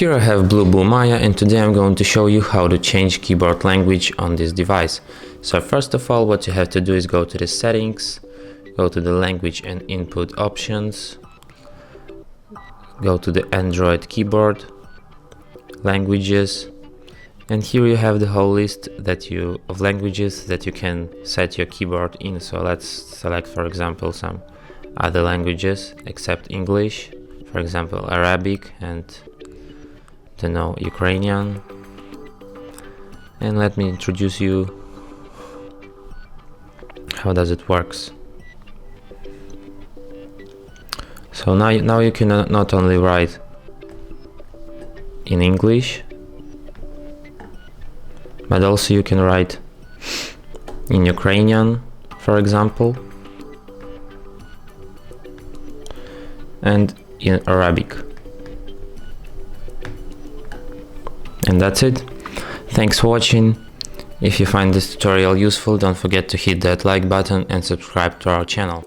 Here I have BLUBOO Maya, and today I'm going to show you how to change keyboard language on this device. So first of all, what you have to do is go to the settings, go to the language and input options, go to the Android keyboard, languages, and here you have the whole list of languages that you can set your keyboard in. So let's select, for example, some other languages except English, for example Arabic and Ukrainian. And let me introduce you how does it works. So now you can not only write in English, but also you can write in Ukrainian, for example, and in Arabic. And that's it. Thanks for watching. If you find this tutorial useful, don't forget to hit that like button and subscribe to our channel.